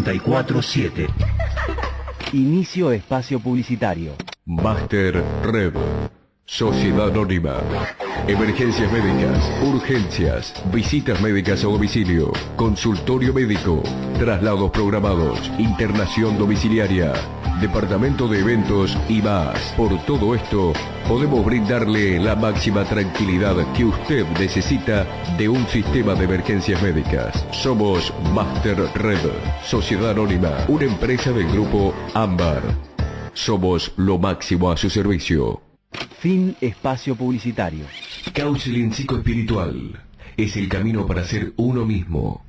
947. Inicio espacio publicitario. Master Red. Sociedad Anónima. Emergencias médicas, urgencias, visitas médicas a domicilio, consultorio médico, traslados programados, internación domiciliaria, departamento de eventos y más. Por todo esto, podemos brindarle la máxima tranquilidad que usted necesita de un sistema de emergencias médicas. Somos Master Red, Sociedad Anónima, una empresa del grupo Ámbar. Somos lo máximo a su servicio. Fin espacio publicitario. Counseling psicoespiritual es el camino para ser uno mismo.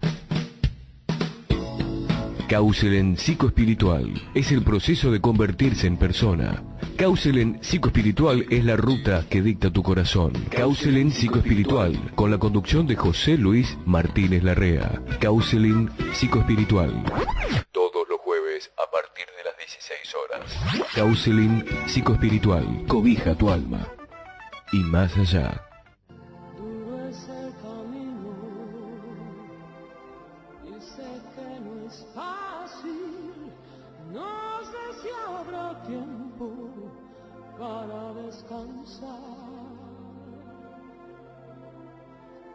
Counseling psicoespiritual es el proceso de convertirse en persona. Counseling psicoespiritual es la ruta que dicta tu corazón. Counseling psicoespiritual con la conducción de José Luis Martínez Larrea. Counseling psicoespiritual. Todos los jueves a partir de las 16 horas. Counseling psicoespiritual. Cobija tu alma. Y más allá. Duro es el camino y sé que no es fácil. No sé si habrá tiempo para descansar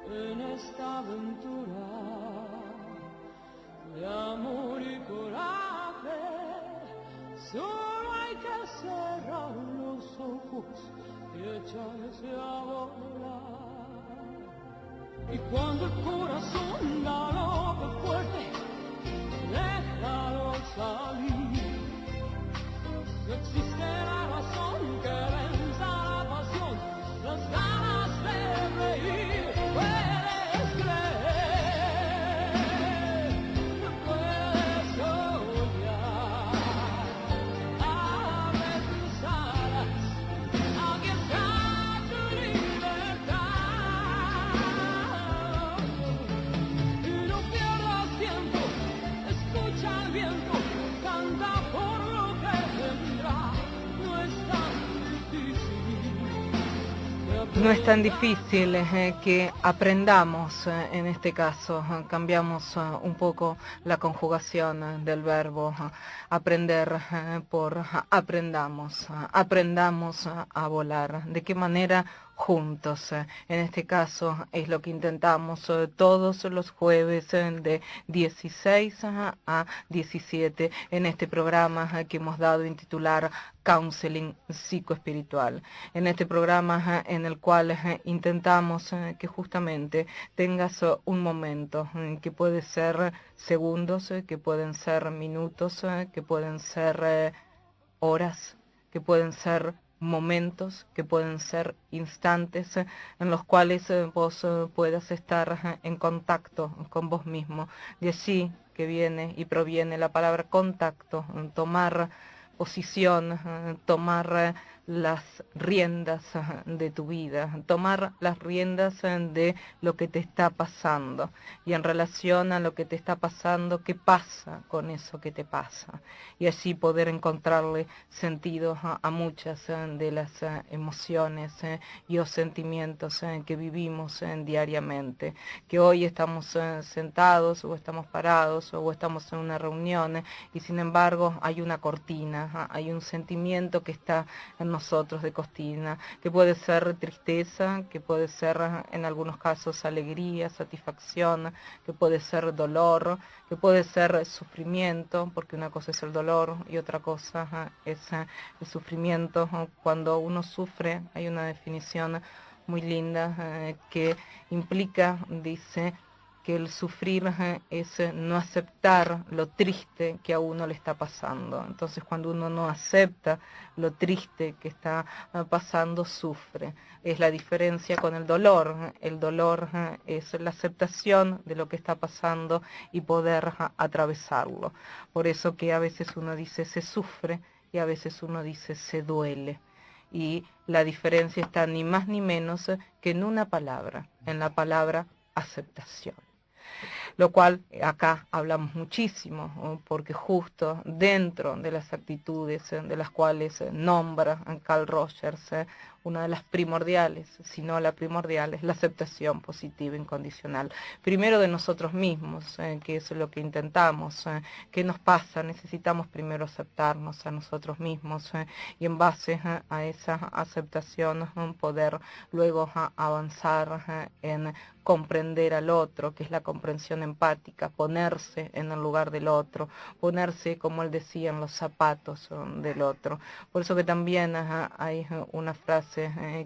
en esta aventura de amor y coraje. Solo hay que cerrar los ojos y echarse a volar. Y cuando el corazón galope fuerte, déjalo salir. No existe la razón que venza la pasión, las ganas de reír. Puedes creer, puedes soñar. Abre tus alas, aquí está tu libertad. Y no pierdas tiempo, escucha el viento, canta por lo que vendrá. No es tan difícil. No es tan difícil que aprendamos, en este caso, cambiamos un poco la conjugación del verbo aprender por aprendamos, aprendamos a volar. ¿De qué manera? Juntos. En este caso es lo que intentamos todos los jueves de 16 a 17 en este programa que hemos dado en titular Counseling Psicoespiritual. En este programa en el cual intentamos que justamente tengas un momento que puede ser segundos, que pueden ser minutos, que pueden ser horas, que pueden ser momentos, que pueden ser instantes en los cuales vos puedas estar en contacto con vos mismo. De allí que viene y proviene la palabra contacto, tomar posición, tomar las riendas de tu vida, tomar las riendas de lo que te está pasando y en relación a lo que te está pasando, qué pasa con eso que te pasa y así poder encontrarle sentido a muchas de las emociones y o sentimientos que vivimos diariamente, que hoy estamos sentados o estamos parados o estamos en una reunión y sin embargo hay una cortina, hay un sentimiento que está en nosotros de cortina, que puede ser tristeza, que puede ser en algunos casos alegría, satisfacción, que puede ser dolor, que puede ser sufrimiento, porque una cosa es el dolor y otra cosa es el sufrimiento. Cuando uno sufre hay una definición muy linda que implica, dice, que el sufrir es no aceptar lo triste que a uno le está pasando. Entonces cuando uno no acepta lo triste que está pasando, sufre. Es la diferencia con el dolor. El dolor es la aceptación de lo que está pasando y poder atravesarlo. Por eso que a veces uno dice se sufre y a veces uno dice se duele. Y la diferencia está ni más ni menos que en una palabra, en la palabra aceptación. lo cual acá hablamos muchísimo, porque justo dentro de las actitudes de las cuales nombra Carl Rogers, una de las primordiales, si no la primordial, es la aceptación positiva incondicional. Primero de nosotros mismos, que es lo que intentamos. ¿Qué nos pasa? Necesitamos primero aceptarnos a nosotros mismos y en base a esa aceptación poder luego avanzar en comprender al otro, que es la comprensión empática, ponerse en el lugar del otro, ponerse, como él decía, en los zapatos del otro. Por eso que también hay una frase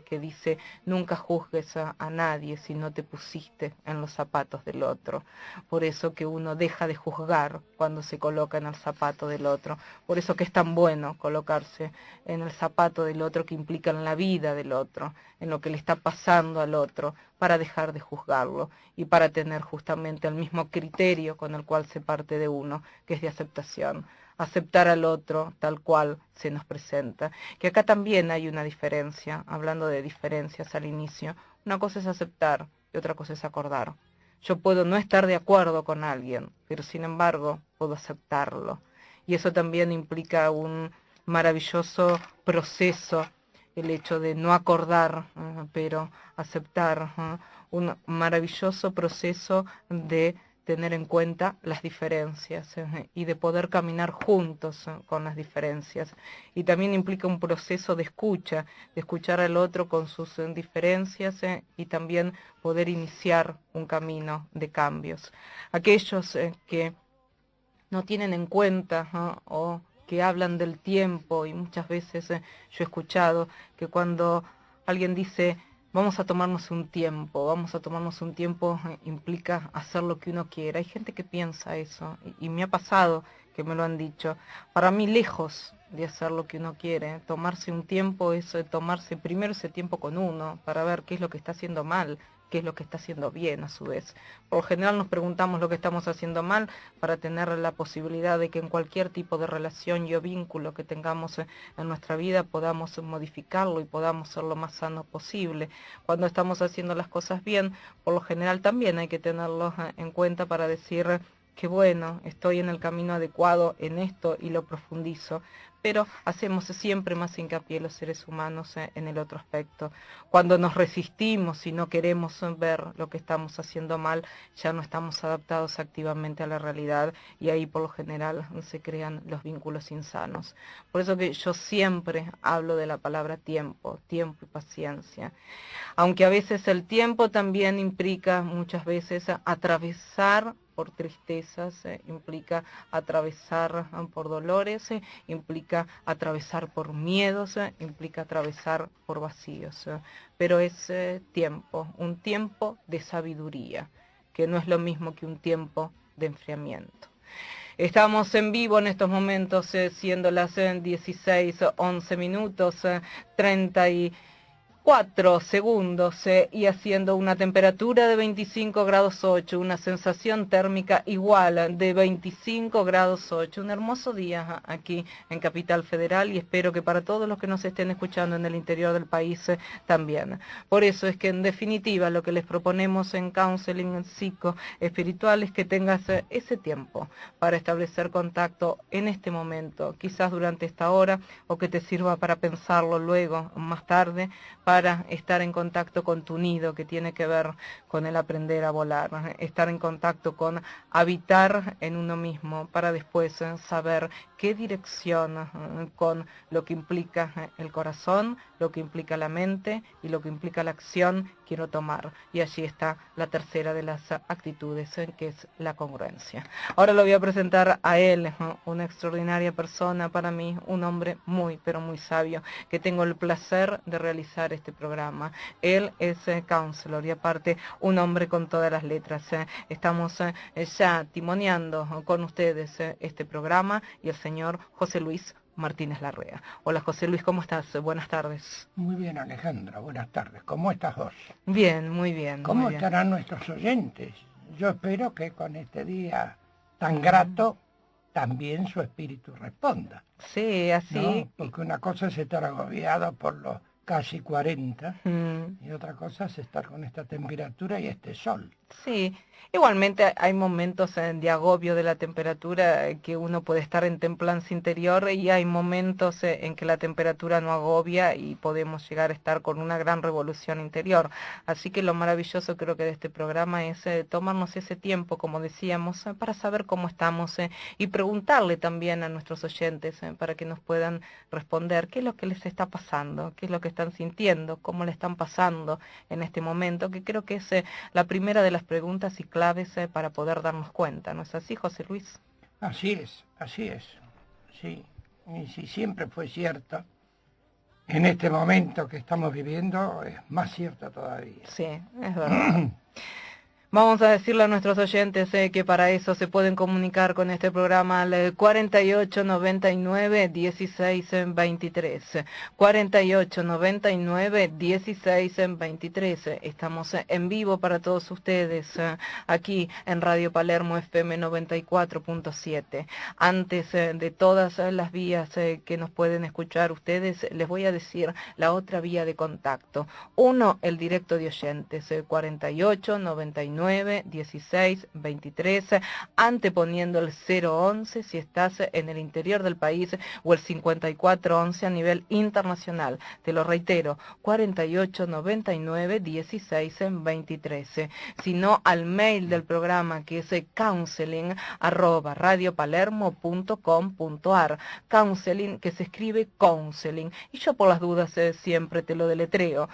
que dice: nunca juzgues a nadie si no te pusiste en los zapatos del otro. Por eso que uno deja de juzgar cuando se coloca en el zapato del otro. Por eso que es tan bueno colocarse en el zapato del otro, que implica en la vida del otro, en lo que le está pasando al otro, para dejar de juzgarlo y para tener justamente el mismo criterio con el cual se parte de uno, que es de aceptación. Aceptar al otro tal cual se nos presenta. Que acá también hay una diferencia, hablando de diferencias al inicio. Una cosa es aceptar y otra cosa es acordar. Yo puedo no estar de acuerdo con alguien, pero sin embargo puedo aceptarlo. Y eso también implica un maravilloso proceso, el hecho de no acordar, pero aceptar, un maravilloso proceso de tener en cuenta las diferencias y de poder caminar juntos con las diferencias. Y también implica un proceso de escuchar al otro con sus diferencias y también poder iniciar un camino de cambios. Aquellos que no tienen en cuenta o que hablan del tiempo, y muchas veces yo he escuchado que cuando alguien dice vamos a tomarnos un tiempo, implica hacer lo que uno quiera. Hay gente que piensa eso, y me ha pasado que me lo han dicho. Para mí, lejos de hacer lo que uno quiere, tomarse un tiempo es tomarse primero ese tiempo con uno, para ver qué es lo que está haciendo mal, qué es lo que está haciendo bien a su vez. Por lo general nos preguntamos lo que estamos haciendo mal para tener la posibilidad de que en cualquier tipo de relación y o vínculo que tengamos en nuestra vida podamos modificarlo y podamos ser lo más sano posible. Cuando estamos haciendo las cosas bien, por lo general también hay que tenerlo en cuenta para decir que bueno, estoy en el camino adecuado en esto y lo profundizo. Pero hacemos siempre más hincapié los seres humanos en el otro aspecto. Cuando nos resistimos y no queremos ver lo que estamos haciendo mal, ya no estamos adaptados activamente a la realidad, y ahí por lo general se crean los vínculos insanos. Por eso que yo siempre hablo de la palabra tiempo, tiempo y paciencia. Aunque a veces el tiempo también implica muchas veces atravesar por tristezas, implica atravesar por dolores, implica atravesar por miedos, implica atravesar por vacíos. Pero es tiempo, un tiempo de sabiduría, que no es lo mismo que un tiempo de enfriamiento. Estamos en vivo en estos momentos, siendo las 16:11 minutos, 34 segundos y haciendo una temperatura de 25 grados 8, una sensación térmica igual de 25 grados 8. Un hermoso día aquí en Capital Federal, y espero que para todos los que nos estén escuchando en el interior del país también. Por eso es que en definitiva lo que les proponemos en Counseling Psico Espiritual es que tengas ese tiempo para establecer contacto en este momento, quizás durante esta hora, o que te sirva para pensarlo luego, más tarde, para estar en contacto con tu nido, que tiene que ver con el aprender a volar, estar en contacto con habitar en uno mismo, para después saber qué dirección, con lo que implica el corazón, lo que implica la mente y lo que implica la acción, quiero tomar. Y allí está la tercera de las actitudes, que es la congruencia. Ahora lo voy a presentar a él, una extraordinaria persona para mí, un hombre muy, pero muy sabio, que tengo el placer de realizar este programa. Él es counselor y aparte un hombre con todas las letras. Estamos ya timoneando con ustedes este programa, y el señor José Luis Martínez Larrea. Hola José Luis, ¿cómo estás? Buenas tardes. Muy bien, Alejandra, buenas tardes. ¿Cómo estás vos? Bien, muy bien. ¿Cómo muy bien. estarán nuestros oyentes? Yo espero que con este día tan grato también su espíritu responda. Sí, así. ¿No? Porque una cosa es estar agobiado por los casi 40, y otra cosa es estar con esta temperatura y este sol. Sí, igualmente hay momentos de agobio de la temperatura que uno puede estar en templanza interior y hay momentos en que la temperatura no agobia y podemos llegar a estar con una gran revolución interior. Así que lo maravilloso creo que de este programa es tomarnos ese tiempo, como decíamos, para saber cómo estamos y preguntarle también a nuestros oyentes para que nos puedan responder qué es lo que les está pasando, qué es lo que están sintiendo, cómo le están pasando en este momento, que creo que es la primera de las preguntas y claves para poder darnos cuenta. ¿No es así, José Luis? Así es, sí. Y si siempre fue cierto, en este momento que estamos viviendo es más cierto todavía. Sí, es verdad. Vamos a decirle a nuestros oyentes que para eso se pueden comunicar con este programa al 48 99 16 23. 48 99 16 23. Estamos en vivo para todos ustedes aquí en Radio Palermo FM 94.7. Antes de todas las vías que nos pueden escuchar ustedes, les voy a decir la otra vía de contacto. Uno, el directo de oyentes, 48 99 16 23, anteponiendo el 011 si estás en el interior del país o el 5411 a nivel internacional. Te lo reitero, 48 99 16 23. Si no, al mail del programa que es counseling@radiopalermo.com.ar. Counseling que se escribe counseling y yo por las dudas siempre te lo deletreo.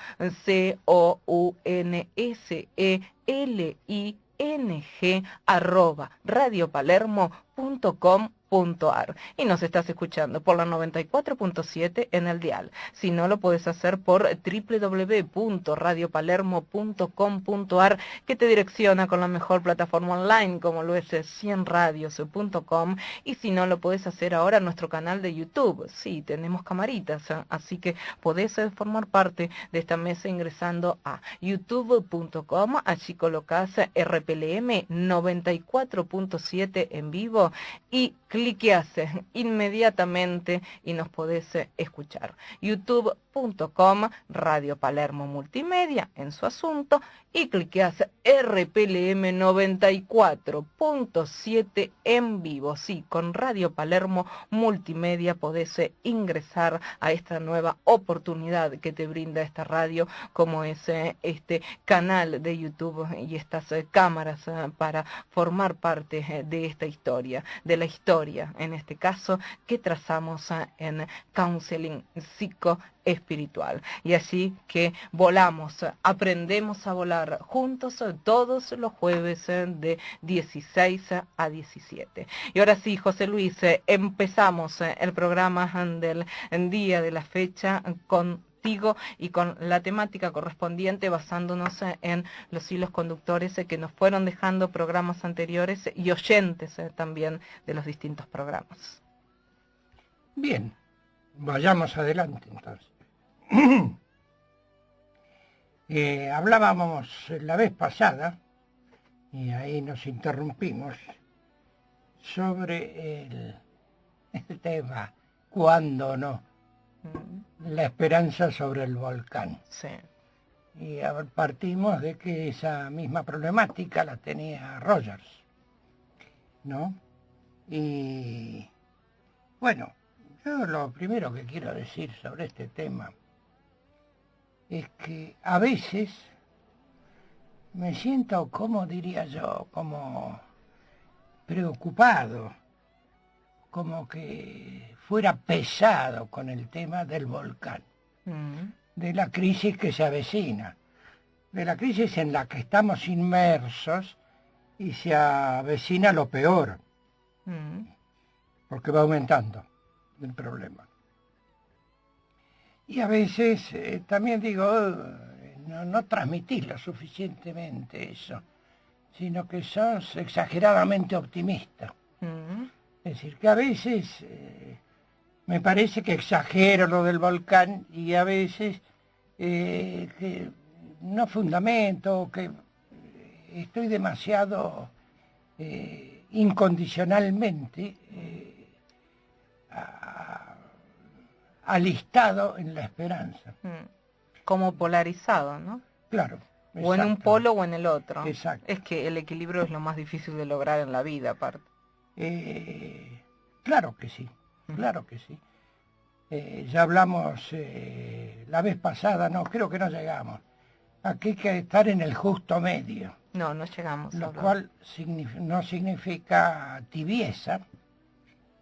COUNSELING@radiopalermo.com.ar. Y nos estás escuchando por la 94.7 en el dial. Si no, lo puedes hacer por www.radiopalermo.com.ar, que te direcciona con la mejor plataforma online como lo es 100radios.com. Y si no, lo puedes hacer ahora en nuestro canal de YouTube. Sí, tenemos camaritas, así que podés formar parte de esta mesa ingresando a youtube.com. Allí colocás RPLM 94.7 en vivo y cliqueas inmediatamente y nos podés escuchar. youtube.com, Radio Palermo Multimedia en su asunto, y cliqueas RPLM 94.7 en vivo. Sí, con Radio Palermo Multimedia podés ingresar a esta nueva oportunidad que te brinda esta radio, como es este canal de YouTube y estas cámaras para formar parte de esta historia, de la historia, en este caso, que trazamos en Counseling Psicoespiritual. Y así que volamos, aprendemos a volar juntos todos los jueves de 16 a 17. Y ahora sí, José Luis, empezamos el programa del día de la fecha contigo y con la temática correspondiente, basándonos en los hilos conductores que nos fueron dejando programas anteriores y oyentes también de los distintos programas. Bien, vayamos adelante entonces. Hablábamos la vez pasada, y ahí nos interrumpimos, sobre el tema ¿cuándo no? La esperanza sobre el volcán. Sí. Y partimos de que esa misma problemática la tenía Rogers, ¿no? Y bueno, yo lo primero que quiero decir sobre este tema es que a veces me siento, como diría yo, como preocupado, como que fuera pesado con el tema del volcán, de la crisis que se avecina, de la crisis en la que estamos inmersos y se avecina lo peor, porque va aumentando el problema. Y a veces también digo, no transmitís lo suficientemente eso, sino que sos exageradamente optimista. Es decir, que a veces me parece que exagero lo del volcán y a veces que no fundamento, que estoy demasiado incondicionalmente alistado en la esperanza. Como polarizado, ¿no? Claro. O en un polo o en el otro. Exacto. Es que el equilibrio es lo más difícil de lograr en la vida, aparte. Claro que sí, claro que sí. Ya hablamos la vez pasada, no, creo que no llegamos. Aquí hay que estar en el justo medio. No, no llegamos. Lo cual no significa tibieza,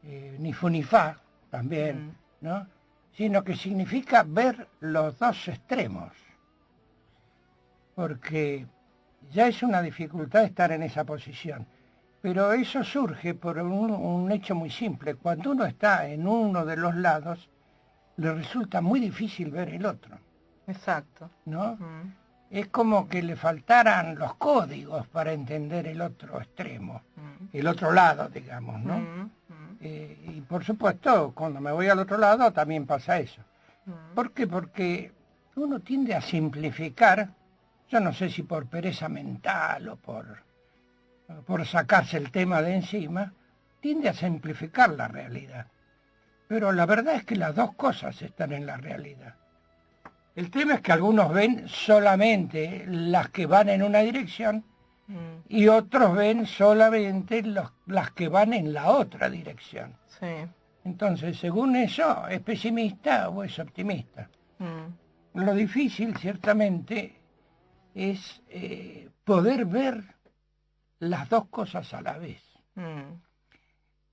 ni funifá también, ¿no? Sino que significa ver los dos extremos. Porque ya es una dificultad estar en esa posición. Pero eso surge por un hecho muy simple. Cuando uno está en uno de los lados, le resulta muy difícil ver el otro. Exacto. ¿No? Es como que le faltaran los códigos para entender el otro extremo, el otro lado, digamos, ¿no? Y por supuesto, cuando me voy al otro lado también pasa eso. ¿Por qué? Porque uno tiende a simplificar. Yo no sé si por pereza mental o por sacarse el tema de encima, tiende a simplificar la realidad. Pero la verdad es que las dos cosas están en la realidad. El tema es que algunos ven solamente las que van en una dirección y otros ven solamente las que van en la otra dirección. Sí. Entonces, según eso, ¿es pesimista o es optimista? Lo difícil, ciertamente, es poder ver las dos cosas a la vez.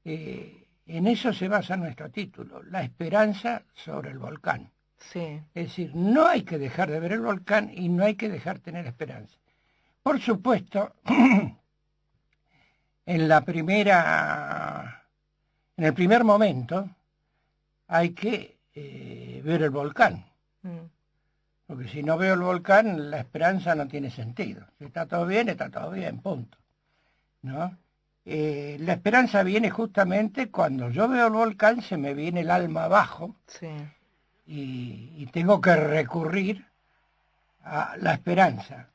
En eso se basa nuestro título, la esperanza sobre el volcán. Sí. Es decir, no hay que dejar de ver el volcán y no hay que dejar de tener esperanza. Por supuesto, en el primer momento hay que ver el volcán. Porque si no veo el volcán, la esperanza no tiene sentido. Si está todo bien, punto. ¿No? La esperanza viene justamente cuando yo veo el volcán, se me viene el alma abajo. Sí. Y tengo que recurrir a la esperanza.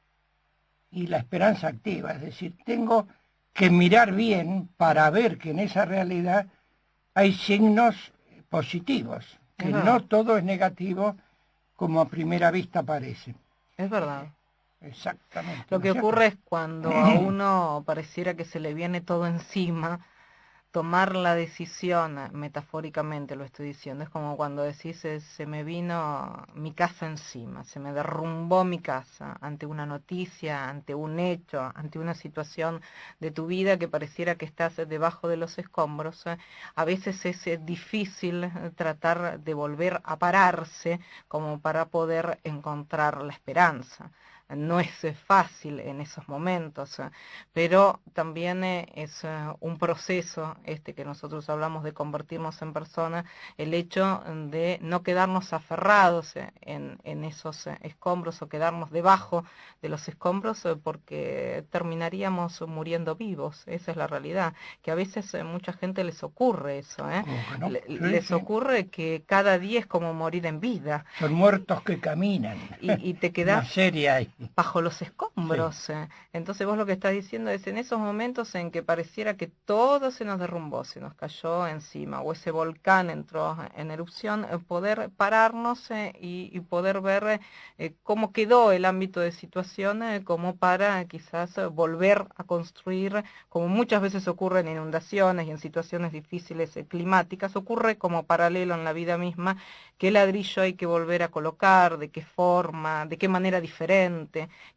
Y la esperanza activa. Es decir, tengo que mirar bien para ver que en esa realidad hay signos positivos. Que no todo es negativo como a primera vista parece. Es verdad. Exactamente. Lo que ocurre es cuando a uno pareciera que se le viene todo encima, tomar la decisión, metafóricamente lo estoy diciendo, es como cuando decís, se me vino mi casa encima, se me derrumbó mi casa ante una noticia, ante un hecho, ante una situación de tu vida que pareciera que estás debajo de los escombros. A veces es difícil tratar de volver a pararse como para poder encontrar la esperanza. No es fácil en esos momentos, pero también es un proceso que nosotros hablamos de convertirnos en persona, el hecho de no quedarnos aferrados en esos escombros o quedarnos debajo de los escombros porque terminaríamos muriendo vivos. Esa es la realidad, que a veces mucha gente les ocurre eso, ¿No? Les ocurre que cada día es como morir en vida. Son muertos que caminan. Y te quedás una serie ahí bajo los escombros. Sí. Entonces vos lo que estás diciendo es en esos momentos en que pareciera que todo se nos derrumbó, se nos cayó encima, o ese volcán entró en erupción, poder pararnos y poder ver cómo quedó el ámbito de situación, como para quizás volver a construir, como muchas veces ocurre en inundaciones y en situaciones difíciles climáticas, ocurre como paralelo en la vida misma, qué ladrillo hay que volver a colocar, de qué forma, de qué manera diferente,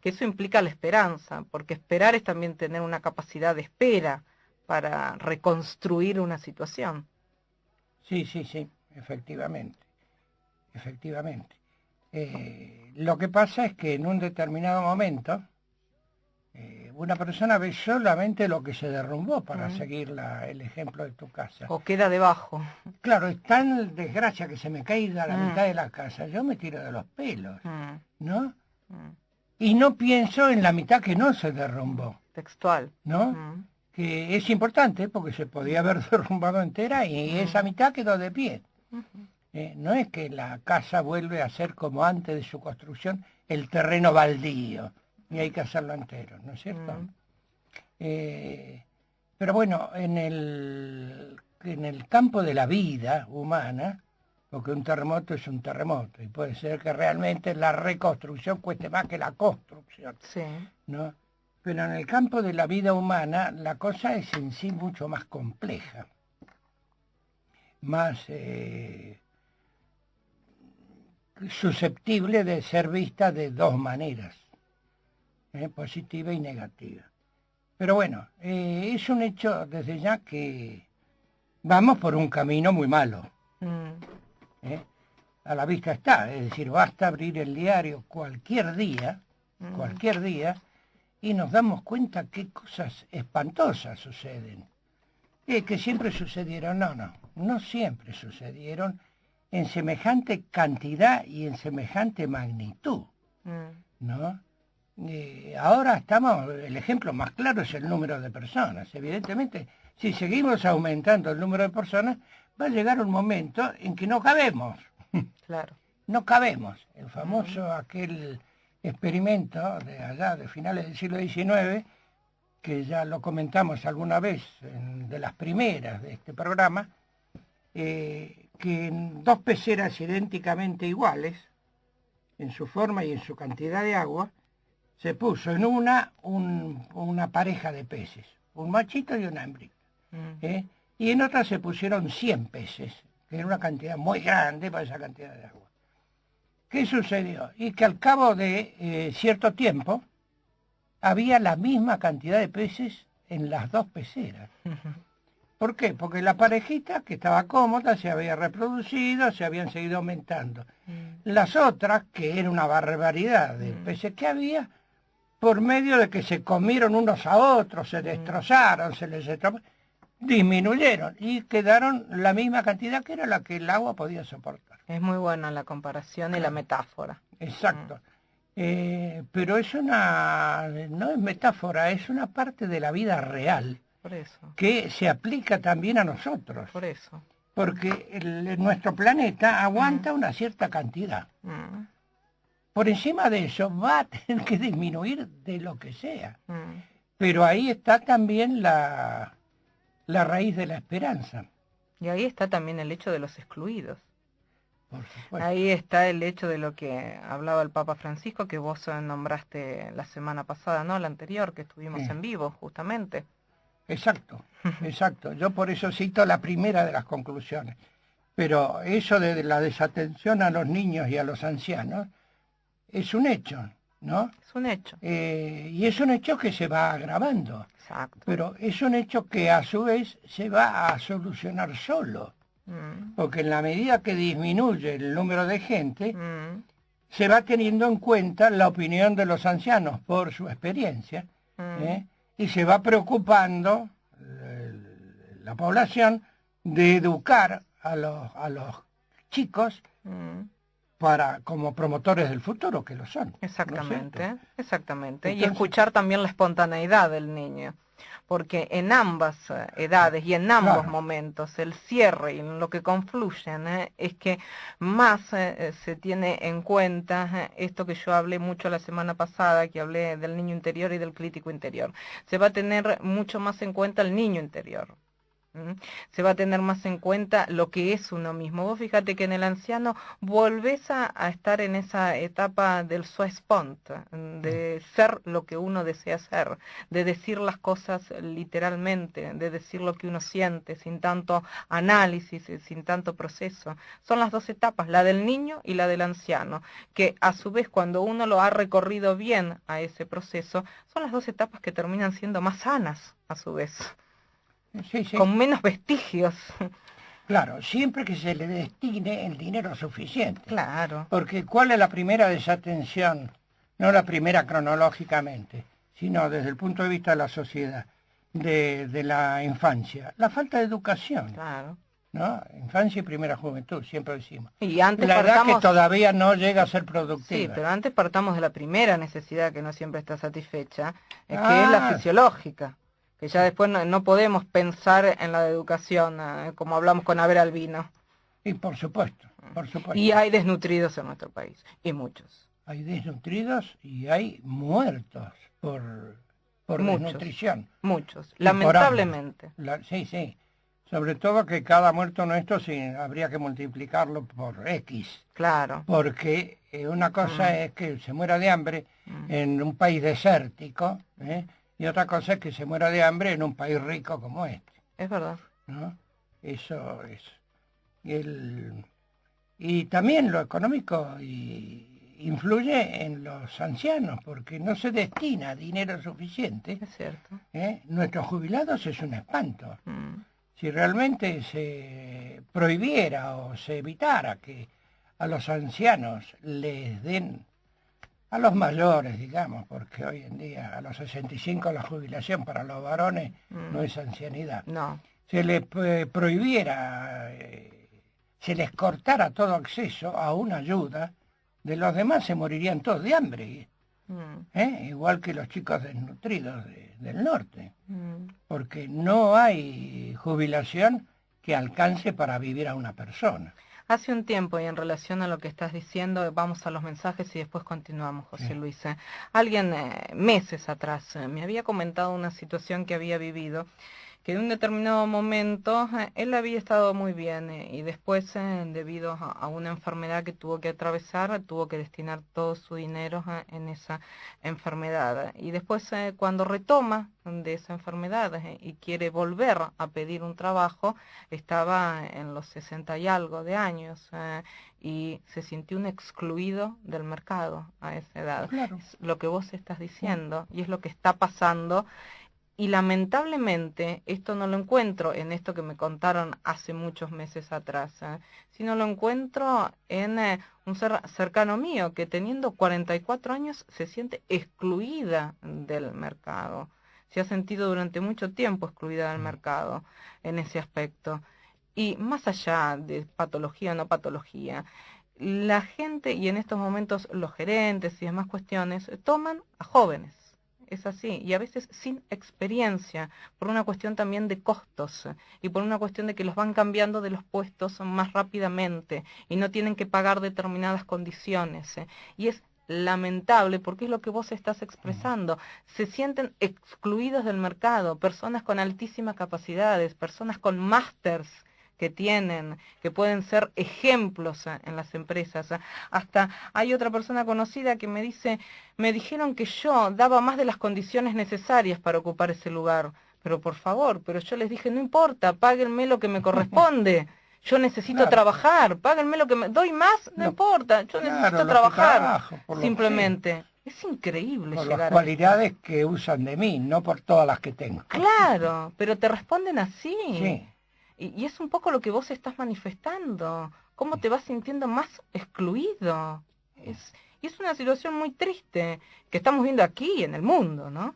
que eso implica la esperanza, porque esperar es también tener una capacidad de espera para reconstruir una situación. Sí, efectivamente. Lo que pasa es que en un determinado momento una persona ve solamente lo que se derrumbó, para seguir el ejemplo de tu casa. O queda debajo. Claro, es tan desgracia que se me caiga la mitad de la casa, yo me tiro de los pelos, ¿no? Y no pienso en la mitad que no se derrumbó. Textual. ¿No? Que es importante porque se podía haber derrumbado entera y esa mitad quedó de pie. No es que la casa vuelve a ser como antes de su construcción, el terreno baldío, y hay que hacerlo entero, ¿no es cierto? Pero bueno, en el campo de la vida humana porque un terremoto es un terremoto, y puede ser que realmente la reconstrucción cueste más que la construcción, Sí. ¿no? Pero en el campo de la vida humana la cosa es en sí mucho más compleja, más susceptible de ser vista de dos maneras, positiva y negativa. Pero bueno, es un hecho desde ya que vamos por un camino muy malo. A la vista está, es decir, basta abrir el diario cualquier día, y nos damos cuenta qué cosas espantosas suceden. Que siempre sucedieron, no siempre sucedieron en semejante cantidad y en semejante magnitud, ¿no? Ahora el ejemplo más claro es el número de personas. Evidentemente, si seguimos aumentando el número de personas, va a llegar un momento en que no cabemos. Claro. No cabemos. El famoso aquel experimento de allá, de finales del siglo XIX, que ya lo comentamos alguna vez, de las primeras de este programa, que en dos peceras idénticamente iguales, en su forma y en su cantidad de agua, se puso en una pareja de peces, un machito y una hembrita. Y en otra se pusieron 100 peces, que era una cantidad muy grande para esa cantidad de agua. ¿Qué sucedió? Y que al cabo de cierto tiempo había la misma cantidad de peces en las dos peceras. ¿Por qué? Porque la parejita, que estaba cómoda, se había reproducido, se habían seguido aumentando. Las otras, que era una barbaridad de peces que había, por medio de que se comieron unos a otros, se destrozaron, se les disminuyeron y quedaron la misma cantidad que era la que el agua podía soportar. Es muy buena la comparación y la metáfora. Exacto. Pero no es metáfora, es una parte de la vida real. Por eso. Que se aplica también a nosotros. Por eso. Porque nuestro planeta aguanta una cierta cantidad. Por encima de eso va a tener que disminuir de lo que sea. Pero ahí está también la raíz de la esperanza. Y ahí está también el hecho de los excluidos. Por supuesto. Ahí está el hecho de lo que hablaba el Papa Francisco, que vos nombraste la semana pasada, ¿no? La anterior, que estuvimos en vivo, justamente. Exacto, exacto. Yo por eso cito la primera de las conclusiones. Pero eso de la desatención a los niños y a los ancianos es un hecho, ¿no? Es un hecho. Y es un hecho que se va agravando. Exacto. Pero es un hecho que a su vez se va a solucionar solo. Porque en la medida que disminuye el número de gente, se va teniendo en cuenta la opinión de los ancianos por su experiencia, y se va preocupando la población de educar a los chicos como promotores del futuro, que lo son. Exactamente, ¿no es exactamente. Entonces, y escuchar también la espontaneidad del niño. Porque en ambas edades y en ambos momentos, el cierre y en lo que confluyen es que más se tiene en cuenta esto que yo hablé mucho la semana pasada, que hablé del niño interior y del crítico interior. Se va a tener mucho más en cuenta el niño interior. Se va a tener más en cuenta lo que es uno mismo. Vos fíjate que en el anciano volvés a estar en esa etapa del soi-spont, de ser lo que uno desea ser, de decir las cosas literalmente, de decir lo que uno siente, sin tanto análisis, sin tanto proceso. Son las dos etapas, la del niño y la del anciano, que a su vez cuando uno lo ha recorrido bien a ese proceso, son las dos etapas que terminan siendo más sanas a su vez. Sí, sí. Con menos vestigios. Claro, siempre que se le destine el dinero suficiente. Claro. Porque ¿cuál es la primera desatención? No la primera cronológicamente, sino desde el punto de vista de la sociedad, de la infancia. La falta de educación. Claro. ¿No? Infancia y primera juventud, siempre decimos. Y antes la edad que todavía no llega a ser productiva. Sí, pero antes partamos de la primera necesidad que no siempre está satisfecha, que es la fisiológica. Que ya después no podemos pensar en la educación, como hablamos con Aber Albino. Y por supuesto, por supuesto. Y hay desnutridos en nuestro país, y muchos. Hay desnutridos y hay muertos por muchos, desnutrición. Muchos, lamentablemente. Sí, sí. Sobre todo que cada muerto nuestro sí, habría que multiplicarlo por X. Claro. Porque una cosa es que se muera de hambre en un país desértico, y otra cosa es que se muera de hambre en un país rico como este. Es verdad. ¿No? Eso es. Y también lo económico influye en los ancianos, porque no se destina dinero suficiente. Es cierto. Nuestros jubilados es un espanto. Si realmente se prohibiera o se evitara que a los ancianos les den, a los mayores, digamos, porque hoy en día a los 65 la jubilación para los varones no es ancianidad. No. Se les prohibiera, se les cortara todo acceso a una ayuda, de los demás se morirían todos de hambre. Igual que los chicos desnutridos del norte, porque no hay jubilación que alcance para vivir a una persona. Hace un tiempo, y en relación a lo que estás diciendo, vamos a los mensajes y después continuamos, José Luis. Alguien meses atrás me había comentado una situación que había vivido, que en un determinado momento él había estado muy bien y después, debido a una enfermedad que tuvo que atravesar, tuvo que destinar todo su dinero en esa enfermedad. Y después, cuando retoma de esa enfermedad y quiere volver a pedir un trabajo, estaba en los 60 y algo de años y se sintió un excluido del mercado a esa edad. Claro. Es lo que vos estás diciendo y es lo que está pasando. Y lamentablemente esto no lo encuentro en esto que me contaron hace muchos meses atrás, sino lo encuentro en un ser cercano mío que teniendo 44 años se siente excluida del mercado. Se ha sentido durante mucho tiempo excluida del mercado en ese aspecto. Y más allá de patología o no patología, la gente y en estos momentos los gerentes y demás cuestiones toman a jóvenes. Es así, y a veces sin experiencia, por una cuestión también de costos y por una cuestión de que los van cambiando de los puestos más rápidamente y no tienen que pagar determinadas condiciones. Y es lamentable porque es lo que vos estás expresando. Se sienten excluidos del mercado, personas con altísimas capacidades, personas con másters que tienen, que pueden ser ejemplos en las empresas. Hasta hay otra persona conocida que me dice, me dijeron que yo daba más de las condiciones necesarias para ocupar ese lugar, pero por favor, pero yo les dije, no importa, páguenme lo que me corresponde, yo necesito trabajar, páguenme lo que me doy más, no importa, yo necesito trabajar, simplemente. Es increíble por llegar las cualidades que usan de mí, no por todas las que tengo. Claro, pero te responden así. Sí. Y es un poco lo que vos estás manifestando, cómo te vas sintiendo más excluido. Y es una situación muy triste que estamos viendo aquí en el mundo, ¿no?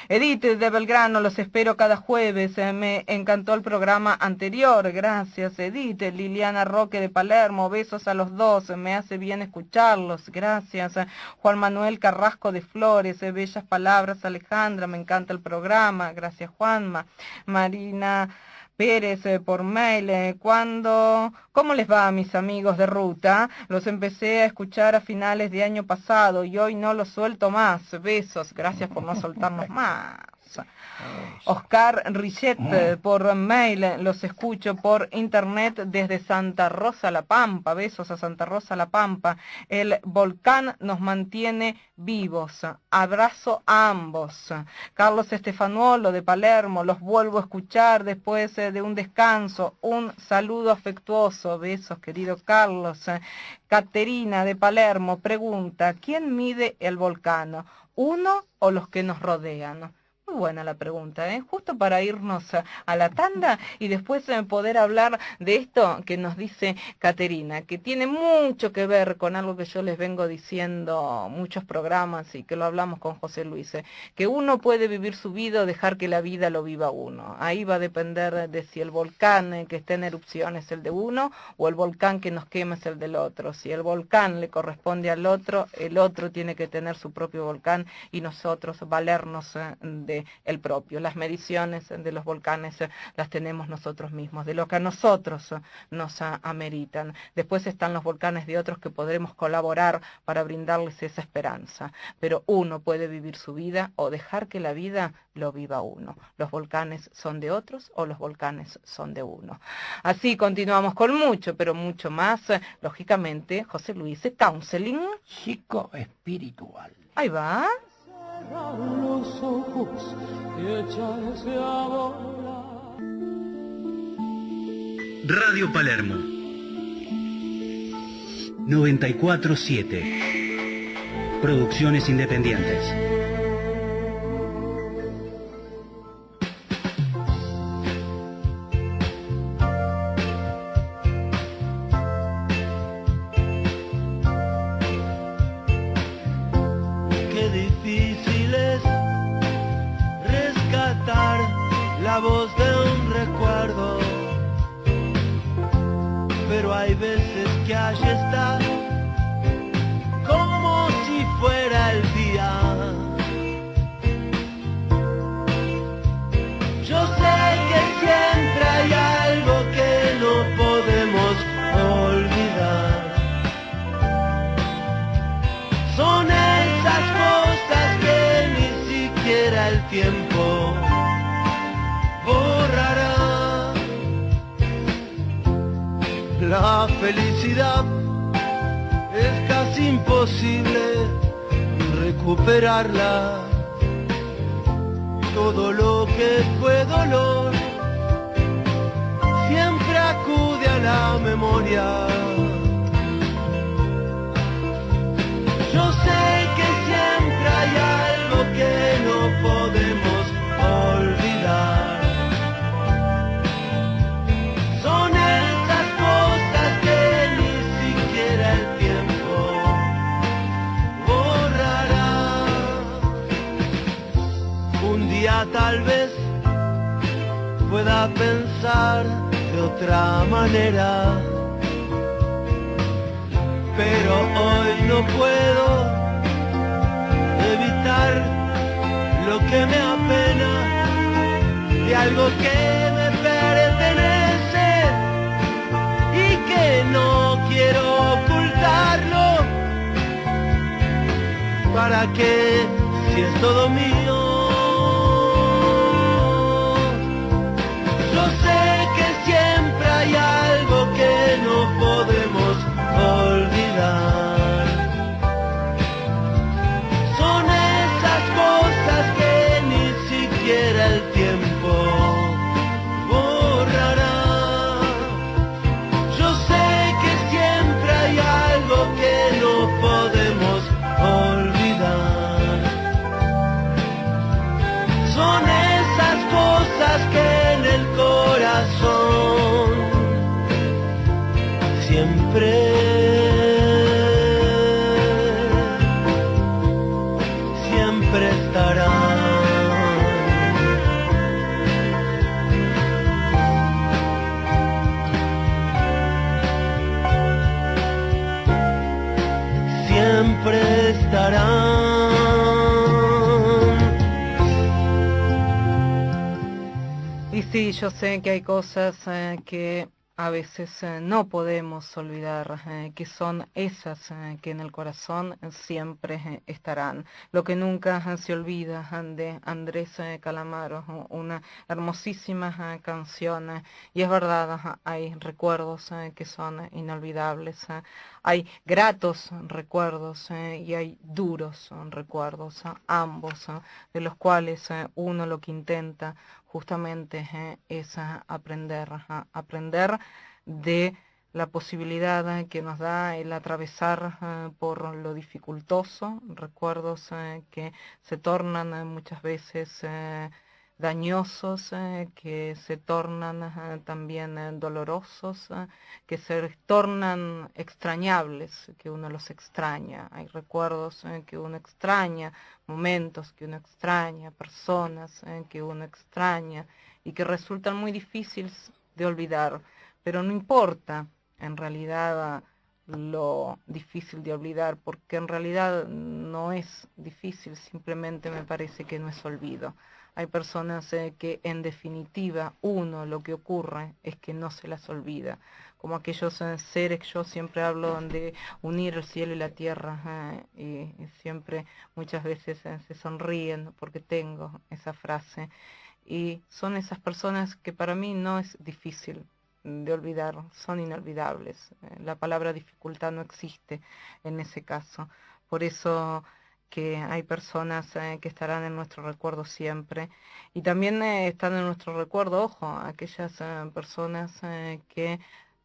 Edith de Belgrano, los espero cada jueves, me encantó el programa anterior, gracias Edith. Liliana Roque de Palermo, besos a los dos, me hace bien escucharlos, gracias. Juan Manuel Carrasco de Flores, bellas palabras Alejandra, me encanta el programa, gracias Juanma. Marina Pérez por mail, ¿cómo les va a mis amigos de ruta? Los empecé a escuchar a finales de año pasado y hoy no los suelto más. Besos, gracias por no soltarnos más. Oscar Richet por mail, los escucho por internet desde Santa Rosa La Pampa, besos a Santa Rosa La Pampa. El volcán nos mantiene vivos, abrazo a ambos. Carlos Estefanuolo de Palermo, los vuelvo a escuchar después de un descanso, un saludo afectuoso, besos querido Carlos. Caterina de Palermo pregunta, ¿quién mide el volcán? ¿Uno o los que nos rodean? Muy buena la pregunta, justo para irnos a la tanda y después poder hablar de esto que nos dice Caterina, que tiene mucho que ver con algo que yo les vengo diciendo muchos programas y que lo hablamos con José Luis, que uno puede vivir su vida o dejar que la vida lo viva uno. Ahí va a depender de si el volcán que está en erupción es el de uno o el volcán que nos quema es el del otro. Si el volcán le corresponde al otro, el otro tiene que tener su propio volcán y nosotros valernos de que el propio. Las mediciones de los volcanes las tenemos nosotros mismos, de lo que a nosotros nos ameritan. Después están los volcanes de otros que podremos colaborar para brindarles esa esperanza, pero uno puede vivir su vida o dejar que la vida lo viva uno. Los volcanes son de otros o los volcanes son de uno. Así continuamos con mucho, pero mucho más, lógicamente, José Luis Counseling Psicoespiritual. Ahí va. Cerrar los ojos y echarse a volar. Radio Palermo 94.7. Producciones independientes. Voz de un recuerdo, pero hay veces que allí está, como si fuera el día. Yo sé que siempre hay algo que no podemos olvidar. Son esas cosas que ni siquiera el tiempo borrará. La felicidad es casi imposible recuperarla. Todo lo que fue dolor siempre acude a la memoria. Yo sé que siempre hay algo que no podemos olvidar. Tal vez pueda pensar de otra manera, pero hoy no puedo evitar lo que me apena de algo que me pertenece y que no quiero ocultarlo. ¿Para qué si es todo mío? Yo sé que siempre hay algo que no podemos olvidar. Son esas cosas que ni siquiera el tiempo borrará. Yo sé que siempre hay algo que no podemos olvidar. Son esas cosas que en el corazón siempre estarán. Siempre estarán. Y sí, yo sé que hay cosas que a veces no podemos olvidar, que son esas que en el corazón siempre estarán. Lo que nunca se olvida de Andrés Calamaro, una hermosísima canción, y es verdad, hay recuerdos que son inolvidables, hay gratos recuerdos y hay duros recuerdos, ambos, de los cuales uno lo que intenta justamente es aprender de la posibilidad que nos da el atravesar por lo dificultoso, recuerdos que se tornan muchas veces dañosos, que se tornan también dolorosos, que se tornan extrañables, que uno los extraña. Hay recuerdos que uno extraña, momentos que uno extraña, personas que uno extraña y que resultan muy difíciles de olvidar, pero no importa en realidad lo difícil de olvidar, porque en realidad no es difícil, simplemente me parece que no es olvido. Hay personas que en definitiva lo que ocurre es que no se las olvida, como aquellos seres, yo siempre hablo de unir el cielo y la tierra, y siempre muchas veces se sonríen porque tengo esa frase, y son esas personas que para mí no es difícil de olvidar, son inolvidables. La palabra dificultad no existe en ese caso, por eso que hay personas que estarán en nuestro recuerdo siempre, y también están en nuestro recuerdo, ojo, aquellas personas que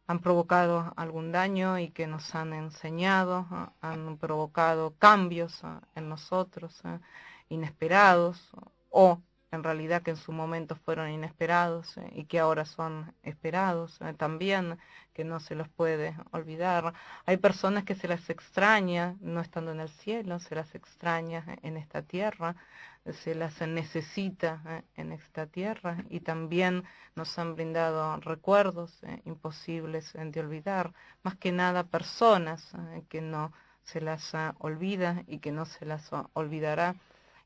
han provocado algún daño y que nos han enseñado, han provocado cambios en nosotros, inesperados, o en realidad que en su momento fueron inesperados y que ahora son esperados también, que no se los puede olvidar. Hay personas que se las extraña no estando en el cielo, se las extraña en esta tierra, se las necesita en esta tierra, y también nos han brindado recuerdos imposibles de olvidar, más que nada personas que no se las olvida y que no se las olvidará.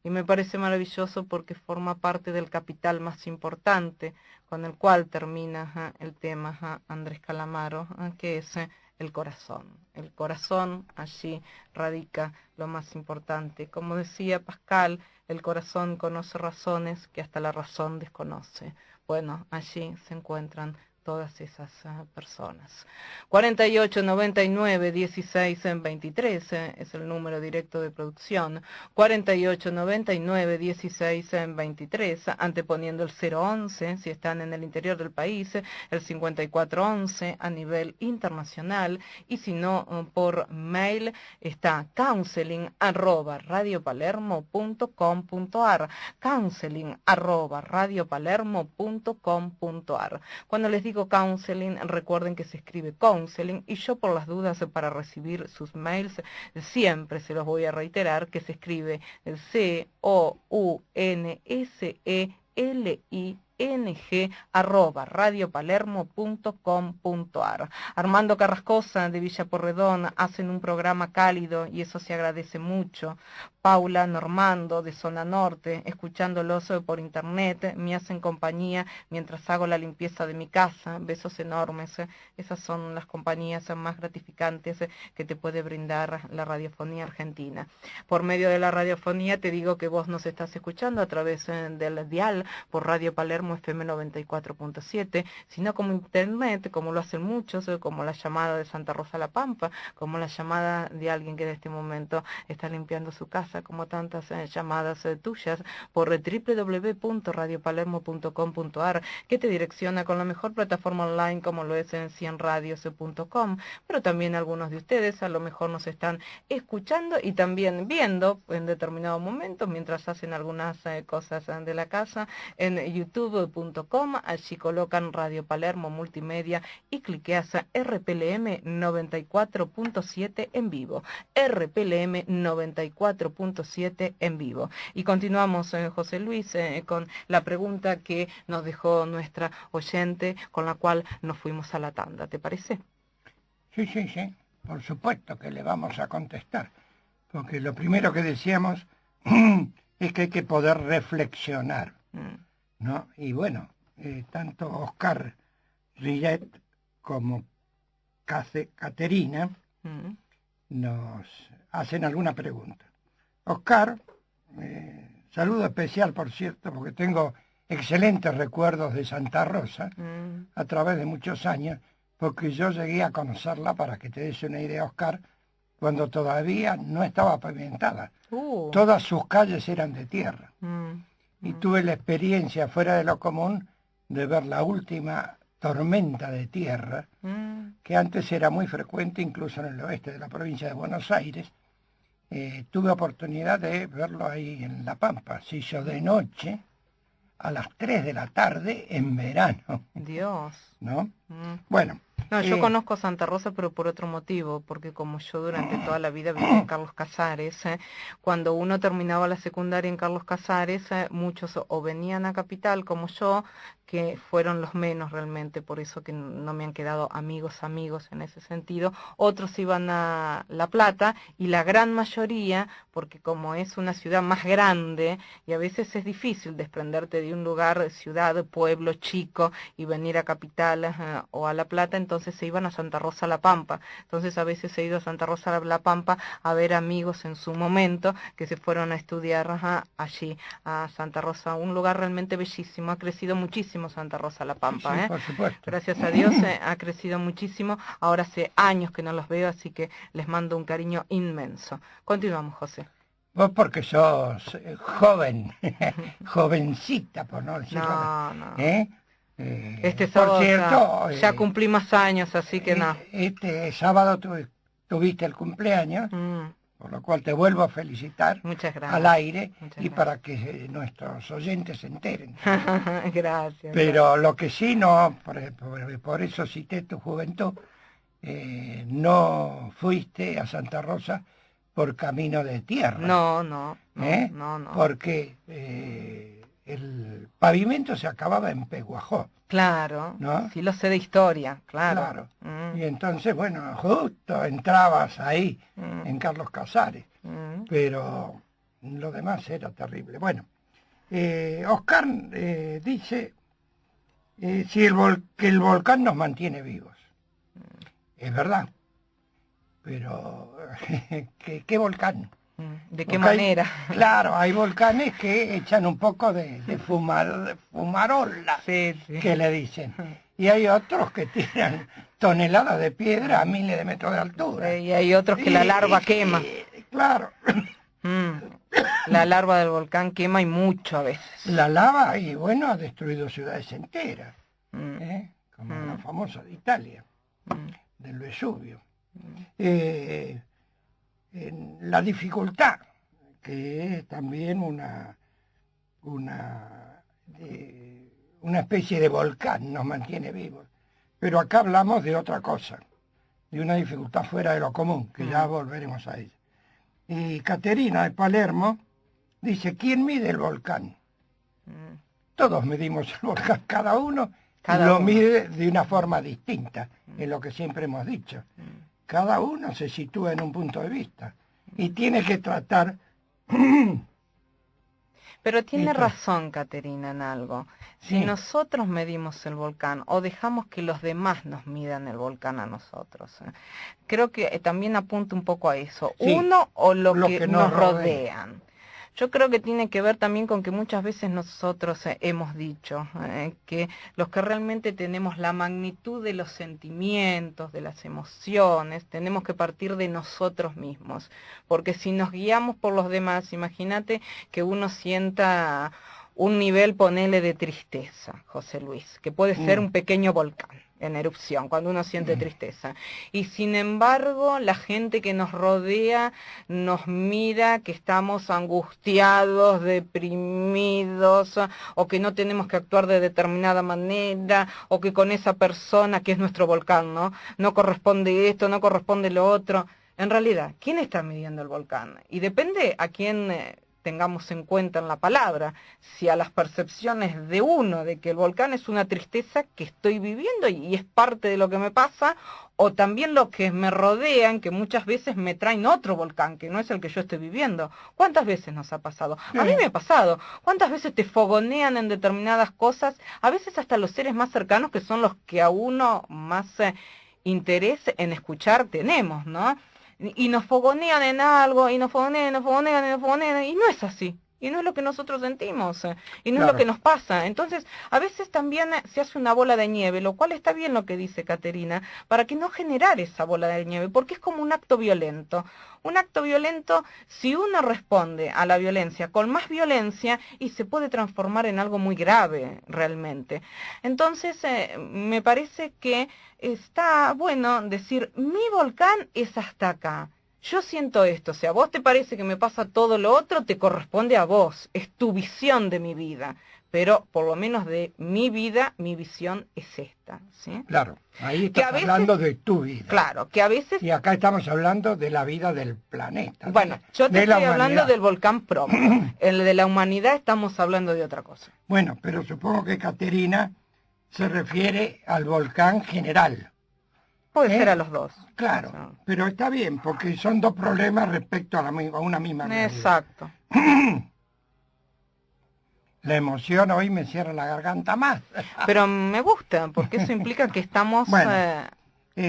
Y me parece maravilloso porque forma parte del capital más importante con el cual termina el tema Andrés Calamaro, que es el corazón. El corazón, allí radica lo más importante. Como decía Pascal, el corazón conoce razones que hasta la razón desconoce. Bueno, allí se encuentran todas esas personas. 48 99 16 23 es el número directo de producción. 48 99 16 23, anteponiendo el 011 si están en el interior del país, el 5411 a nivel internacional, y si no por mail está counseling@radiopalermo.com.ar, counseling@radiopalermo.com.ar. Cuando les digo counseling, recuerden que se escribe counseling, y yo por las dudas para recibir sus mails siempre se los voy a reiterar que se escribe counseling@radiopalermo.com.ar. Armando Carrascosa de Villa Porredón hacen un programa cálido y eso se agradece mucho. Paula Normando de Zona Norte, escuchándolos por internet, me hacen compañía mientras hago la limpieza de mi casa. Besos enormes. Esas son las compañías más gratificantes que te puede brindar la radiofonía argentina. Por medio de la radiofonía te digo que vos nos estás escuchando a través del dial por Radio Palermo FM 94.7, sino como internet, como lo hacen muchos, como la llamada de Santa Rosa La Pampa, como la llamada de alguien que en este momento está limpiando su casa, como tantas llamadas tuyas por www.radiopalermo.com.ar, que te direcciona con la mejor plataforma online como lo es en 100radios.com, pero también algunos de ustedes a lo mejor nos están escuchando y también viendo en determinado momento mientras hacen algunas cosas de la casa en youtube.com, allí colocan Radio Palermo Multimedia y cliqueas a RPLM 94.7 en vivo, RPLM 94.7 en vivo. Y continuamos, José Luis, con la pregunta que nos dejó nuestra oyente, con la cual nos fuimos a la tanda, ¿te parece? Sí, por supuesto que le vamos a contestar, porque lo primero que decíamos es que hay que poder reflexionar, ¿no? Y bueno, tanto Oscar Rillet como Caterina nos hacen alguna pregunta. Oscar, saludo especial, por cierto, porque tengo excelentes recuerdos de Santa Rosa a través de muchos años, porque yo llegué a conocerla, para que te des una idea, Oscar, cuando todavía no estaba pavimentada. Todas sus calles eran de tierra. Y tuve la experiencia fuera de lo común de ver la última tormenta de tierra, que antes era muy frecuente incluso en el oeste de la provincia de Buenos Aires. Tuve oportunidad de verlo ahí en La Pampa. Se hizo de noche a las 3 de la tarde en verano. Dios. ¿No? Bueno, No, yo conozco Santa Rosa, pero por otro motivo, porque como yo durante toda la vida viví en Carlos Casares, cuando uno terminaba la secundaria en Carlos Casares, muchos o venían a Capital como yo, que fueron los menos realmente, por eso que no me han quedado amigos en ese sentido. Otros iban a La Plata y la gran mayoría, porque como es una ciudad más grande y a veces es difícil desprenderte de un lugar, ciudad, pueblo chico y venir a Capital o a La Plata, entonces se iban a Santa Rosa La Pampa. Entonces a veces he ido a Santa Rosa La Pampa a ver amigos en su momento que se fueron a estudiar allí a Santa Rosa, un lugar realmente bellísimo, ha crecido muchísimo Santa Rosa La Pampa, sí, por supuesto. Gracias a Dios ha crecido muchísimo, ahora hace años que no los veo, así que les mando un cariño inmenso. Continuamos, José. Vos porque sos joven, jovencita, por no decirlo. No. Por sábado cierto, ya cumplí más años, así que no. Este sábado tuviste el cumpleaños, por lo cual te vuelvo a felicitar. Muchas gracias. Al aire Muchas y para que nuestros oyentes se enteren. Gracias. Pero lo que sí no, por eso cité tu juventud, no fuiste a Santa Rosa por camino de tierra. No. Porque el pavimento se acababa en Peguajó. Claro, ¿no? Sí lo sé de historia, claro. Y entonces, bueno, justo entrabas ahí, en Carlos Casares, pero lo demás era terrible. Bueno, Oscar dice que el volcán nos mantiene vivos. Es verdad, pero ¿qué volcán? ¿De qué manera? Claro, hay volcanes que echan un poco de fumarola, sí. que le dicen. Y hay otros que tiran toneladas de piedra a miles de metros de altura. Y hay otros que la larva quema. Claro. La larva del volcán quema y mucho a veces. La lava, y bueno, ha destruido ciudades enteras. Como la famosa de Italia, del Vesubio. La dificultad, que es también una especie de volcán, nos mantiene vivos. Pero acá hablamos de otra cosa, de una dificultad fuera de lo común, que ya volveremos a ella. Y Caterina de Palermo dice, ¿quién mide el volcán? Todos medimos el volcán, cada uno lo mide de una forma distinta, es lo que siempre hemos dicho. Cada uno se sitúa en un punto de vista y tiene que tratar... Pero tiene razón, Caterina, en algo. Si Sí. nosotros medimos el volcán o dejamos que los demás nos midan el volcán a nosotros, creo que también apunta un poco a eso. Sí, Uno o lo que nos rodea. rodean. Yo creo que tiene que ver también con que muchas veces nosotros hemos dicho que los que realmente tenemos la magnitud de los sentimientos, de las emociones, tenemos que partir de nosotros mismos. Porque si nos guiamos por los demás, imagínate que uno sienta un nivel, ponele, de tristeza, José Luis, que puede ser un pequeño volcán en erupción, cuando uno siente tristeza. Y sin embargo, la gente que nos rodea nos mira que estamos angustiados, deprimidos, o que no tenemos que actuar de determinada manera, o que con esa persona, que es nuestro volcán, no corresponde esto, no corresponde lo otro. En realidad, ¿quién está midiendo el volcán? Y depende a quién... tengamos en cuenta en la palabra, si a las percepciones de uno de que el volcán es una tristeza que estoy viviendo y es parte de lo que me pasa, o también lo que me rodean, que muchas veces me traen otro volcán, que no es el que yo estoy viviendo. ¿Cuántas veces nos ha pasado? A mí me ha pasado. ¿Cuántas veces te fogonean en determinadas cosas? A veces hasta los seres más cercanos, que son los que a uno más interés en escuchar tenemos, ¿no? Y nos fogonean en algo, y nos fogonean, y no es así. Y no es lo que nosotros sentimos, y no es lo que nos pasa. Entonces, a veces también se hace una bola de nieve, lo cual está bien lo que dice Caterina, para que no generar esa bola de nieve, porque es como un acto violento. Un acto violento, si uno responde a la violencia con más violencia, y se puede transformar en algo muy grave, realmente. Entonces, me parece que está bueno decir, mi volcán es hasta acá. yo siento esto, si a vos te parece que me pasa todo lo otro, te corresponde a vos, es tu visión de mi vida, pero por lo menos de mi vida, mi visión es esta, ¿sí? Claro, ahí estás hablando de tu vida. Claro, que a veces... Y acá estamos hablando de la vida del planeta. Bueno, yo te estoy hablando del volcán propio, el de la humanidad estamos hablando de otra cosa. Bueno, pero supongo que Caterina se refiere al volcán general. Puede ser a los dos. Claro, no. Pero está bien, porque son dos problemas respecto a una misma realidad. Exacto. La emoción hoy me cierra la garganta más. Pero me gusta, porque eso implica que estamos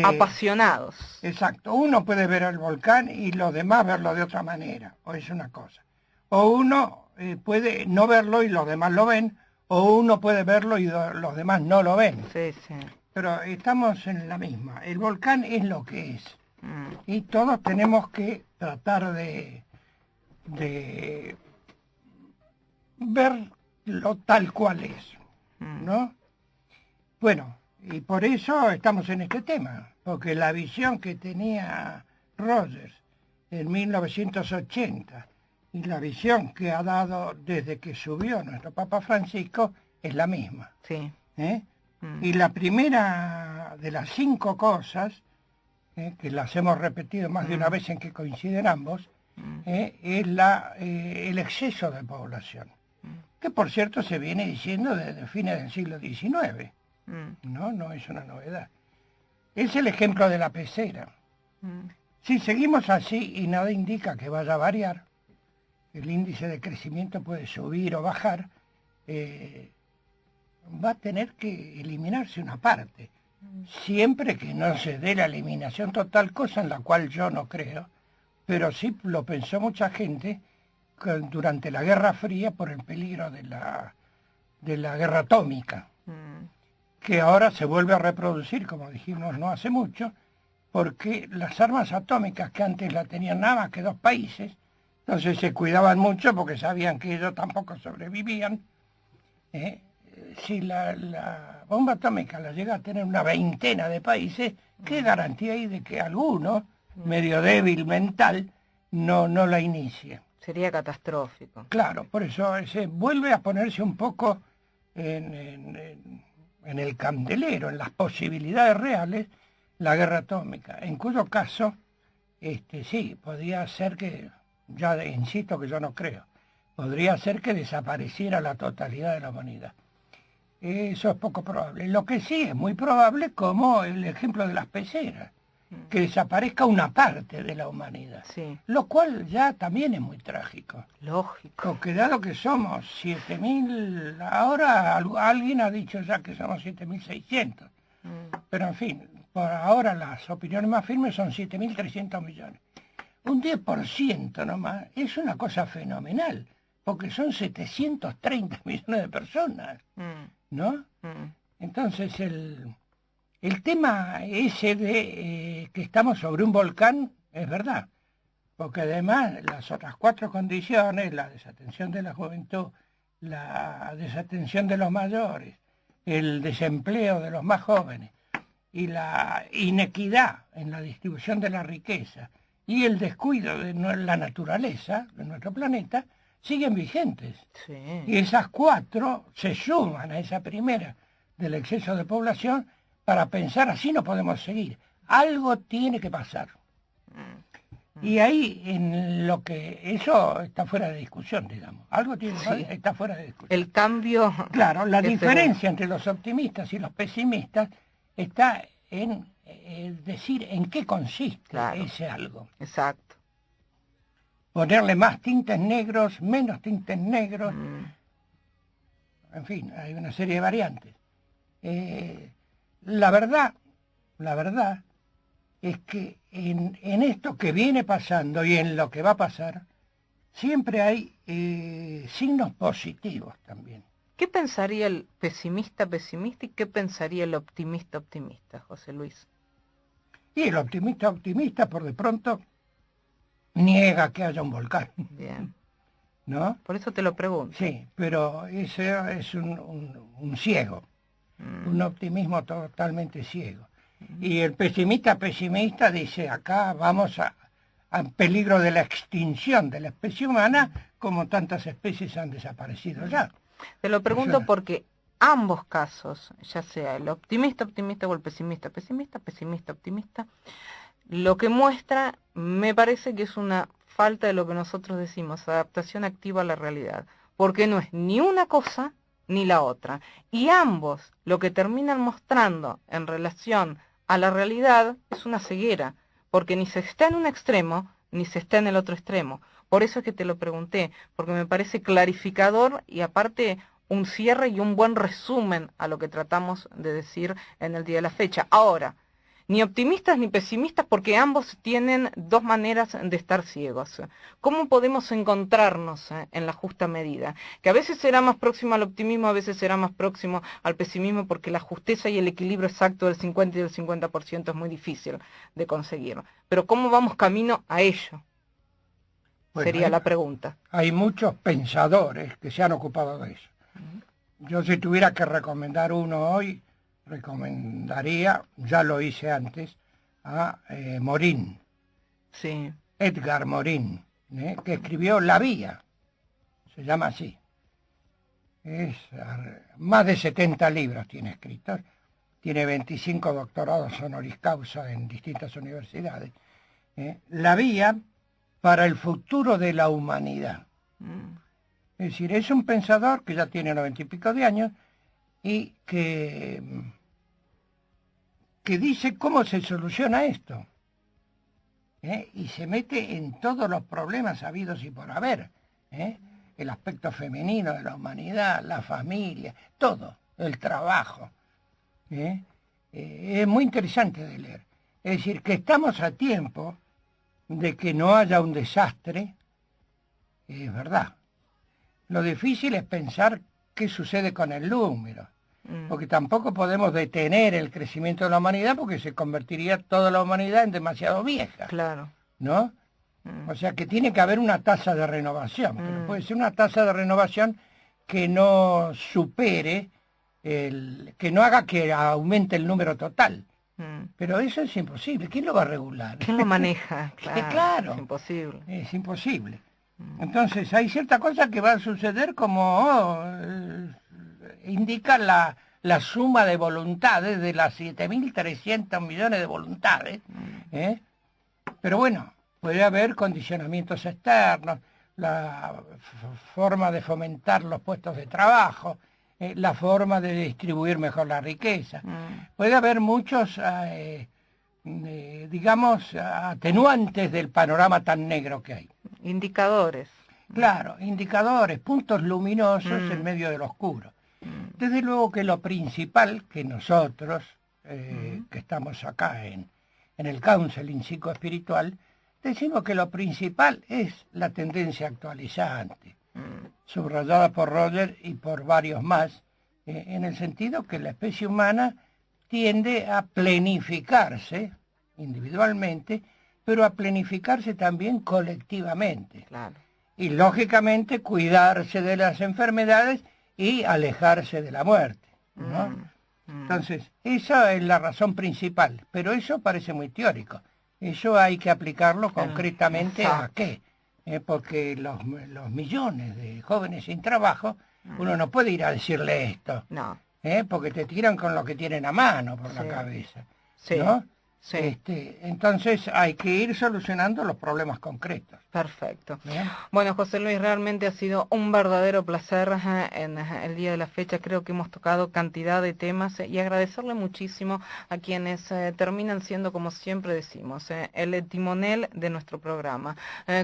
apasionados. Exacto. Uno puede ver el volcán y los demás verlo de otra manera, o es una cosa. O uno puede no verlo y los demás lo ven, o uno puede verlo y los demás no lo ven. Sí, sí. Pero estamos en la misma. El volcán es lo que es. Y todos tenemos que tratar de verlo tal cual es, ¿no? Bueno, y por eso estamos en este tema, porque la visión que tenía Rogers en 1980 y la visión que ha dado desde que subió nuestro Papa Francisco es la misma. Sí. Y la primera de las 5 cosas, que las hemos repetido más de una vez en que coinciden ambos, es el exceso de población, que por cierto se viene diciendo desde fines del siglo XIX, no es una novedad. Es el ejemplo de la pecera. Si seguimos así y nada indica que vaya a variar, el índice de crecimiento puede subir o bajar, va a tener que eliminarse una parte, siempre que no se dé la eliminación total, cosa en la cual yo no creo, pero sí lo pensó mucha gente durante la Guerra Fría por el peligro de la guerra atómica, que ahora se vuelve a reproducir, como dijimos no hace mucho, porque las armas atómicas que antes la tenían nada más que 2 países, entonces se cuidaban mucho porque sabían que ellos tampoco sobrevivían. Si la bomba atómica la llega a tener una veintena de países, ¿qué garantía hay de que alguno, medio débil mental, no la inicie? Sería catastrófico. Claro, por eso se vuelve a ponerse un poco en el candelero, en las posibilidades reales, la guerra atómica, en cuyo caso, sí, podría ser que, ya insisto que yo no creo, podría ser que desapareciera la totalidad de la humanidad. Eso es poco probable. Lo que sí es muy probable, como el ejemplo de las peceras, que desaparezca una parte de la humanidad. Sí. Lo cual ya también es muy trágico. Lógico. Porque dado que somos 7.000, ahora alguien ha dicho ya que somos 7.600. Pero en fin, por ahora las opiniones más firmes son 7.300 millones. Un 10% nomás es una cosa fenomenal, porque son 730 millones de personas, ¿no? Entonces el tema ese de que estamos sobre un volcán es verdad, porque además las otras 4 condiciones, la desatención de la juventud, la desatención de los mayores, el desempleo de los más jóvenes y la inequidad en la distribución de la riqueza y el descuido de la naturaleza, de nuestro planeta, siguen vigentes. Sí. Y esas 4 se suman a esa primera del exceso de población para pensar así no podemos seguir. Algo tiene que pasar. Y ahí en lo que eso está fuera de discusión, digamos. Algo tiene que pasar, está fuera de discusión. El cambio. Claro, la diferencia entre los optimistas y los pesimistas está en decir en qué consiste ese algo. Exacto. Ponerle más tintes negros, menos tintes negros. En fin, hay una serie de variantes. La verdad es que en esto que viene pasando y en lo que va a pasar, siempre hay signos positivos también. ¿Qué pensaría el pesimista y qué pensaría el optimista, José Luis? Y el optimista, por de pronto, niega que haya un volcán. Bien. ¿No? Por eso te lo pregunto. Sí, pero ese es un ciego, un optimismo totalmente ciego. Y el pesimista dice, acá vamos en peligro de la extinción de la especie humana, como tantas especies han desaparecido ya. Te lo pregunto porque ambos casos, ya sea el optimista, optimista o el pesimista, pesimista, pesimista, optimista, lo que muestra me parece que es una falta de lo que nosotros decimos, adaptación activa a la realidad, porque no es ni una cosa ni la otra. Y ambos lo que terminan mostrando en relación a la realidad es una ceguera, porque ni se está en un extremo ni se está en el otro extremo. Por eso es que te lo pregunté, porque me parece clarificador y aparte un cierre y un buen resumen a lo que tratamos de decir en el día de la fecha. Ahora, ni optimistas ni pesimistas, porque ambos tienen dos maneras de estar ciegos. ¿Cómo podemos encontrarnos en la justa medida? Que a veces será más próximo al optimismo, a veces será más próximo al pesimismo, porque la justeza y el equilibrio exacto del 50 y del 50% es muy difícil de conseguir. Pero ¿cómo vamos camino a ello? Bueno, sería la pregunta. Hay muchos pensadores que se han ocupado de eso. Yo si tuviera que recomendar uno hoy, recomendaría, ya lo hice antes, a Morin. Sí. Edgar Morin, que escribió La Vía, se llama así. Más de 70 libros tiene escritos, tiene 25 doctorados honoris causa en distintas universidades. La Vía para el futuro de la humanidad. Es decir, es un pensador que ya tiene 90 y pico de años y que dice cómo se soluciona esto. Y se mete en todos los problemas habidos y por haber. El aspecto femenino de la humanidad, la familia, todo, el trabajo. Es muy interesante de leer. Es decir, que estamos a tiempo de que no haya un desastre, es verdad. Lo difícil es pensar qué sucede con el número, porque tampoco podemos detener el crecimiento de la humanidad porque se convertiría toda la humanidad en demasiado vieja. Claro. ¿No? O sea que tiene que haber una tasa de renovación, pero puede ser una tasa de renovación que no supere, que no haga que aumente el número total. Pero eso es imposible. ¿Quién lo va a regular? ¿Quién lo maneja? Claro. Es imposible. Es imposible. Entonces hay cierta cosa que va a suceder como indica la suma de voluntades de las 7.300 millones de voluntades. Pero bueno, puede haber condicionamientos externos, la forma de fomentar los puestos de trabajo, la forma de distribuir mejor la riqueza. Puede haber muchos, digamos, atenuantes del panorama tan negro que hay. Indicadores. Claro, indicadores, puntos luminosos en medio del oscuro. Desde luego que lo principal que nosotros, que estamos acá en el counseling psicoespiritual, decimos que lo principal es la tendencia actualizante, subrayada por Roger y por varios más, en el sentido que la especie humana tiende a planificarse individualmente, pero a planificarse también colectivamente. Claro. Y lógicamente cuidarse de las enfermedades y alejarse de la muerte, ¿no? Entonces, esa es la razón principal, pero eso parece muy teórico. Eso hay que aplicarlo concretamente a qué, porque los millones de jóvenes sin trabajo, uno no puede ir a decirle esto, no. Porque te tiran con lo que tienen a mano por la cabeza, sí. ¿no? Sí. Entonces hay que ir solucionando los problemas concretos. Perfecto. ¿Bien? Bueno, José Luis, realmente ha sido un verdadero placer en el día de la fecha. Creo que hemos tocado cantidad de temas y agradecerle muchísimo a quienes terminan siendo, como siempre decimos, el timonel de nuestro programa,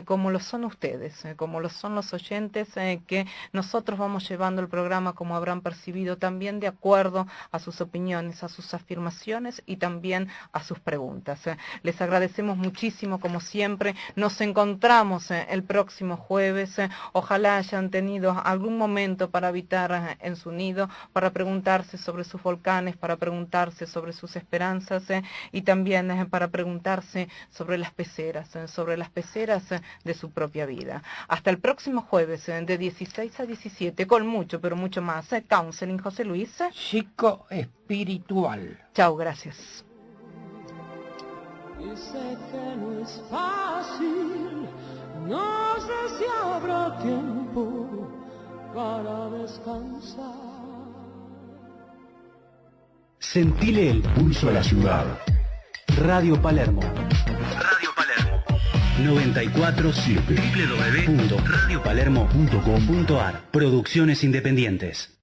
como lo son ustedes, como lo son los oyentes, que nosotros vamos llevando el programa, como habrán percibido, también de acuerdo a sus opiniones, a sus afirmaciones y también a sus preguntas. Les agradecemos muchísimo, como siempre. Nos encontramos el próximo jueves. Ojalá hayan tenido algún momento para habitar en su nido, para preguntarse sobre sus volcanes, para preguntarse sobre sus esperanzas y también para preguntarse sobre las peceras de su propia vida. Hasta el próximo jueves de 16 a 17 con mucho, pero mucho más. Counseling, José Luis. Psicoespiritual. Chao, gracias. y sé que no es fácil. No sé si habrá tiempo para descansar. Sentile el pulso a la ciudad. Radio Palermo. Radio Palermo 94.7 www.radiopalermo.com.ar. Producciones independientes.